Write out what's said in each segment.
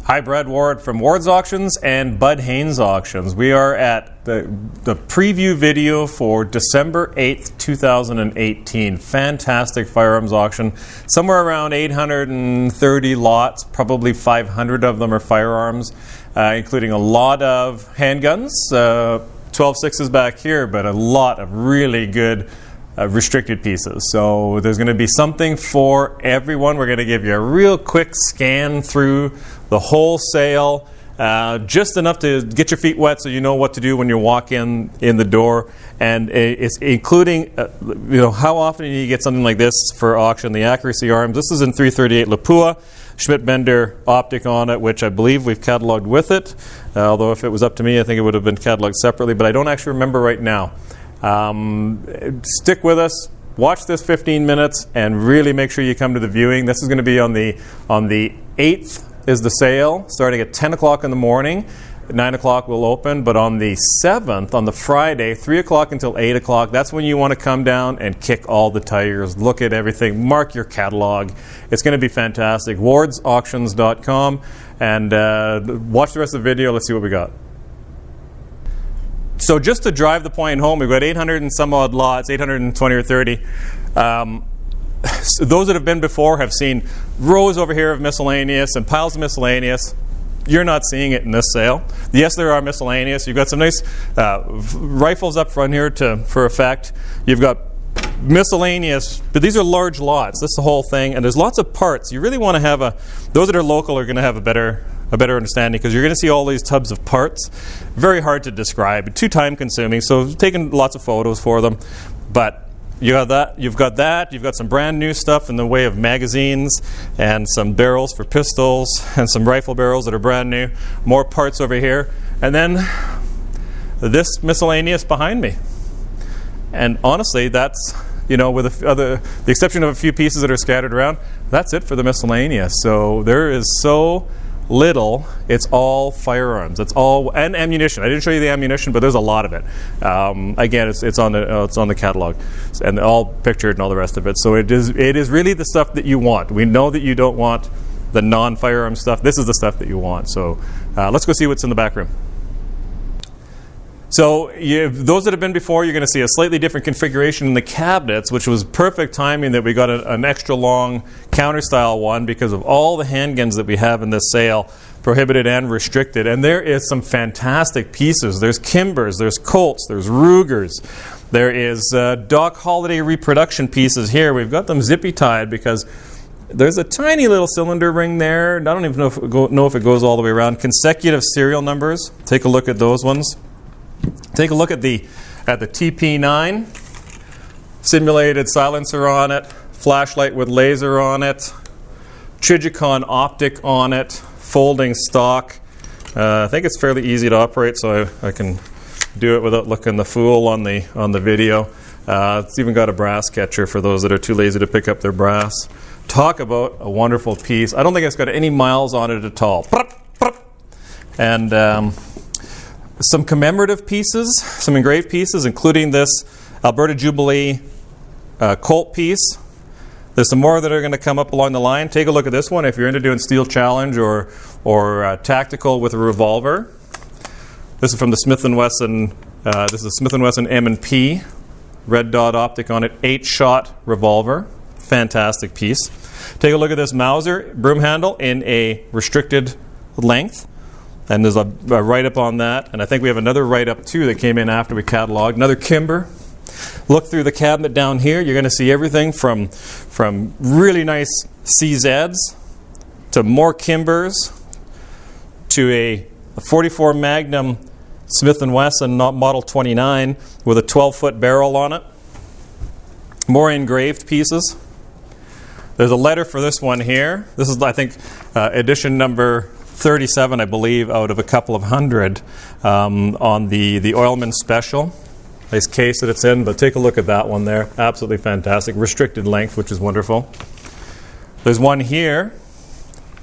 Hi, Brad Ward from Ward's Auctions and Bud Haynes Auctions. We are at the preview video for December 8th, 2018. Fantastic firearms auction. Somewhere around 830 lots, probably 500 of them are firearms, including a lot of handguns, 12.6s back here, but a lot of really good restricted pieces. So there's going to be something for everyone. We're going to give you a real quick scan through the whole sale, just enough to get your feet wet so you know what to do when you walk in the door. And it's including, how often you get something like this for auction. The Accuracy Arms. This is in 338 Lapua. Schmidt-Bender optic on it, which I believe we've cataloged with it. Although if it was up to me, I think it would have been cataloged separately, but I don't actually remember right now. Stick with us, watch this 15 minutes, and really make sure you come to the viewing. This is going to be on the 8th is the sale, starting at 10 o'clock in the morning. At 9 o'clock we'll open, but on the 7th, on the Friday, 3 o'clock until 8 o'clock, that's when you want to come down and kick all the tires, look at everything, mark your catalog. It's going to be fantastic. wardsauctions.com, and watch the rest of the video. Let's see what we got. So just to drive the point home, we've got 800 and some odd lots, 820 or 30. So those that have been before have seen rows over here of miscellaneous and piles of miscellaneous. You're not seeing it in this sale. Yes, there are miscellaneous. You've got some nice rifles up front here for effect. You've got miscellaneous, but these are large lots. This is the whole thing, and there's lots of parts. You really want to have those that are local are going to have a better understanding, because you're going to see all these tubs of parts. Very hard to describe, too time consuming, so taking lots of photos for them. But you've got some brand new stuff in the way of magazines and some barrels for pistols and some rifle barrels that are brand new. More parts over here, and then this miscellaneous behind me. And honestly, that's, with the exception of a few pieces that are scattered around, that's it for the miscellaneous. So there is so little. It's all firearms. It's all, and ammunition. I didn't show you the ammunition, but there's a lot of it. Again, it's on the catalog, and all pictured and all the rest of it. So it is really the stuff that you want. We know that you don't want the non-firearm stuff. This is the stuff that you want. So let's go see what's in the back room. So those that have been before, you're going to see a slightly different configuration in the cabinets, which was perfect timing that we got an extra long counter style one because of all the handguns that we have in this sale, prohibited and restricted. And there is some fantastic pieces. There's Kimbers, there's Colts, there's Rugers. There is Doc Holliday reproduction pieces here. We've got them zippy tied because there's a tiny little cylinder ring there. I don't even know if it goes all the way around. Consecutive serial numbers. Take a look at those ones. Take a look at the TP9, simulated silencer on it, flashlight with laser on it, Trijicon optic on it, folding stock. I think it's fairly easy to operate, so I can do it without looking the fool on the video. It's even got a brass catcher for those that are too lazy to pick up their brass. Talk about a wonderful piece. I don't think it's got any miles on it at all. And some commemorative pieces, some engraved pieces, including this Alberta Jubilee Colt piece. There's some more that are going to come up along the line. Take a look at this one if you're into doing steel challenge or tactical with a revolver. This is from the Smith & Wesson. This is Smith & Wesson M&P, red dot optic on it, 8-shot revolver. Fantastic piece. Take a look at this Mauser broom handle in a restricted length. And there's a write-up on that. And I think we have another write-up, too, that came in after we cataloged. Another Kimber. Look through the cabinet down here. You're going to see everything from really nice CZs to more Kimbers to a 44 Magnum Smith & Wesson Model 29 with a 12-foot barrel on it. More engraved pieces. There's a letter for this one here. This is, I think, edition number 37, I believe, out of a couple of hundred on the Oilman Special. Nice case that it's in, but take a look at that one there. Absolutely fantastic. Restricted length, which is wonderful. There's one here,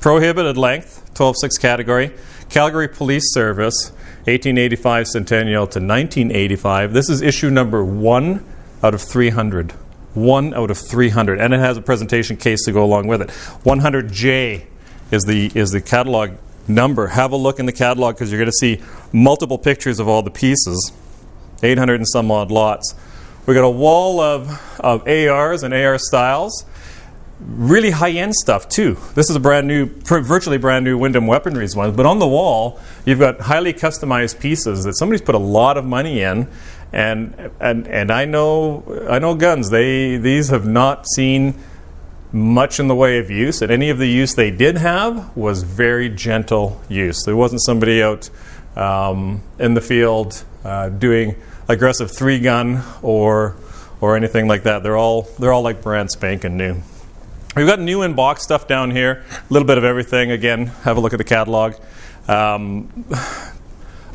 prohibited length, 12.6 category. Calgary Police Service, 1885 Centennial to 1985. This is issue number 1 out of 300. 1 out of 300. And it has a presentation case to go along with it. 100J is the catalog number. Have a look in the catalog because you're going to see multiple pictures of all the pieces. 800 and some odd lots. We've got a wall of ARs and AR styles. Really high-end stuff too. This is a brand new, virtually brand new Wyndham Weaponries one. But on the wall, you've got highly customized pieces that somebody's put a lot of money in. And I know guns. These have not seen much in the way of use, and any of the use they did have was very gentle use. There wasn't somebody out in the field doing aggressive 3-gun or anything like that. They're all like brand spanking new. We've got new in box stuff down here. A little bit of everything. Again, have a look at the catalog. On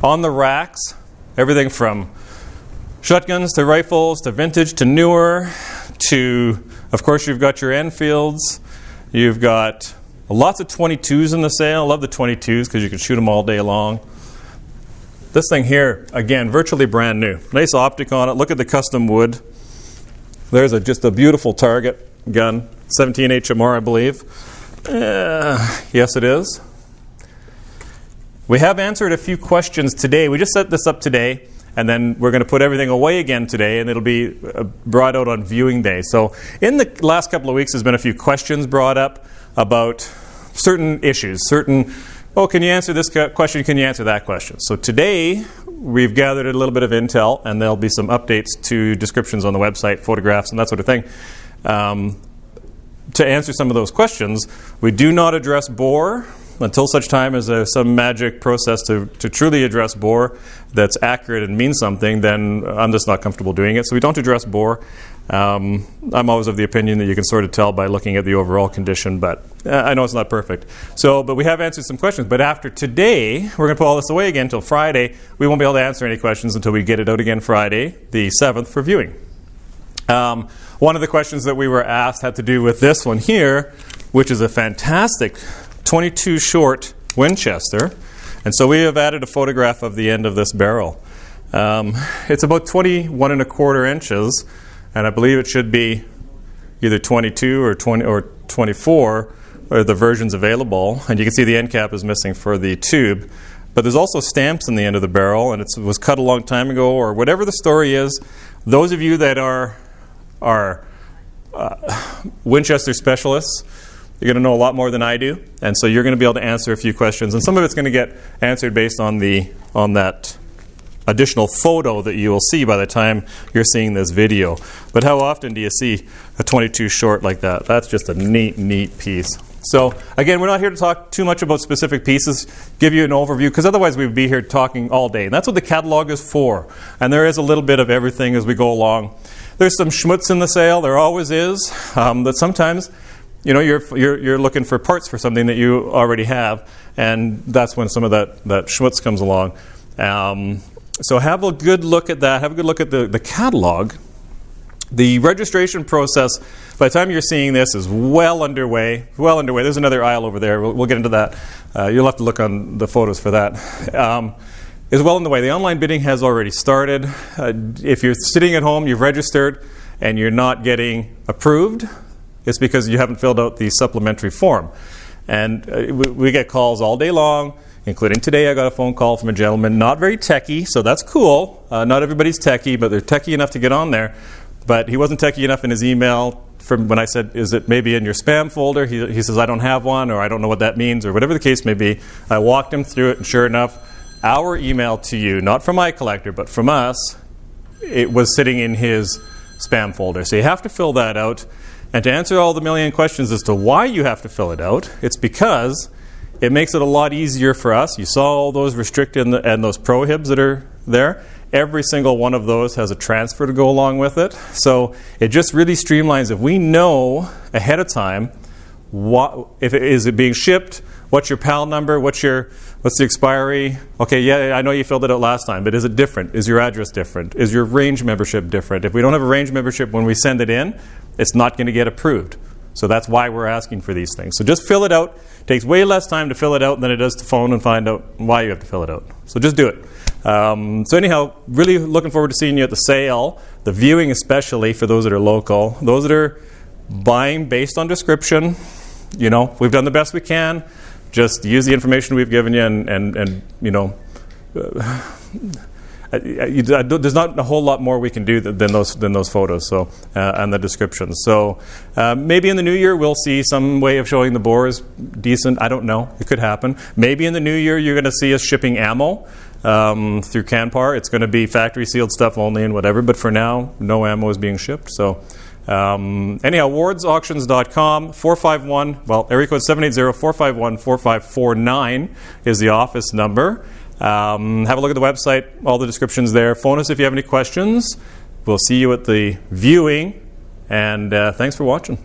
the racks, everything from shotguns to rifles to vintage to newer to, of course, you've got your Enfields. You've got lots of 22s in the sale. I love the 22s because you can shoot them all day long. This thing here, again, virtually brand new. Nice optic on it. Look at the custom wood. There's just a beautiful target gun. 17 HMR, I believe. Yes, it is. We have answered a few questions today. We just set this up today, and then we're going to put everything away again today, and it'll be brought out on viewing day. So in the last couple of weeks, there's been a few questions brought up about certain issues, oh, can you answer this question? Can you answer that question? So today, we've gathered a little bit of intel, and there'll be some updates to descriptions on the website, photographs, and that sort of thing. To answer some of those questions, we do not address bore until such time as there's some magic process to truly address bore that's accurate and means something. Then I'm just not comfortable doing it. So we don't address bore. I'm always of the opinion that you can sort of tell by looking at the overall condition, but I know it's not perfect. But we have answered some questions. But after today, we're going to put all this away again until Friday. We won't be able to answer any questions until we get it out again Friday, the 7th, for viewing. One of the questions that we were asked had to do with this one here, which is a fantastic 22 short Winchester. And so we have added a photograph of the end of this barrel. It's about 21 1/4 inches, and I believe it should be either 22 or 20 or 24 are the versions available. And you can see the end cap is missing for the tube. But there's also stamps in the end of the barrel, and it was cut a long time ago, or whatever the story is. Those of you that are Winchester specialists, you're going to know a lot more than I do, and so you're going to be able to answer a few questions, and some of it's going to get answered based on that additional photo that you will see by the time you're seeing this video. But how often do you see a 22 short like that? That's just a neat piece. So again, we're not here to talk too much about specific pieces, give you an overview, because otherwise we'd be here talking all day. And that's what the catalog is for. And there is a little bit of everything as we go along. There's some schmutz in the sale. There always is. That sometimes, you're looking for parts for something that you already have, and that's when some of that schmutz comes along. So have a good look at that. Have a good look at the catalog. The registration process, by the time you're seeing this, is well underway. There's another aisle over there. We'll get into that. You'll have to look on the photos for that. Is well underway. The online bidding has already started. If you're sitting at home, you've registered, and you're not getting approved, it's because you haven't filled out the supplementary form. And we get calls all day long, including today. I got a phone call from a gentleman, not very techie, so that's cool. Not everybody's techie, but they're techie enough to get on there. But he wasn't techie enough in his email. From when I said, is it maybe in your spam folder? He says, I don't have one, or I don't know what that means, or whatever the case may be. I walked him through it, and sure enough, our email to you, not from iCollector, but from us, it was sitting in his spam folder. So you have to fill that out. And to answer all the million questions as to why you have to fill it out, it's because it makes it a lot easier for us. You saw all those restricted and those prohibs that are there. Every single one of those has a transfer to go along with it. So it just really streamlines. If we know ahead of time, is it being shipped? What's your PAL number? What's the expiry? Okay, yeah, I know you filled it out last time, but is it different? Is your address different? Is your range membership different? If we don't have a range membership when we send it in, it's not going to get approved. So that's why we're asking for these things. So just fill it out. It takes way less time to fill it out than it does to phone and find out why you have to fill it out. So just do it. So anyhow, really looking forward to seeing you at the sale, the viewing especially for those that are local. Those that are buying based on description, we've done the best we can. just use the information we've given you, and you know, there's not a whole lot more we can do than those photos. So and the descriptions. So maybe in the new year we'll see some way of showing the bores decent. I don't know. It could happen. Maybe in the new year you're going to see us shipping ammo through Canpar. It's going to be factory sealed stuff only and whatever. But for now, no ammo is being shipped. So. Anyhow, wardsauctions.com, 451, well, area code 780-451-4549 is the office number. Have a look at the website, all the descriptions there. Phone us if you have any questions. We'll see you at the viewing, and thanks for watching.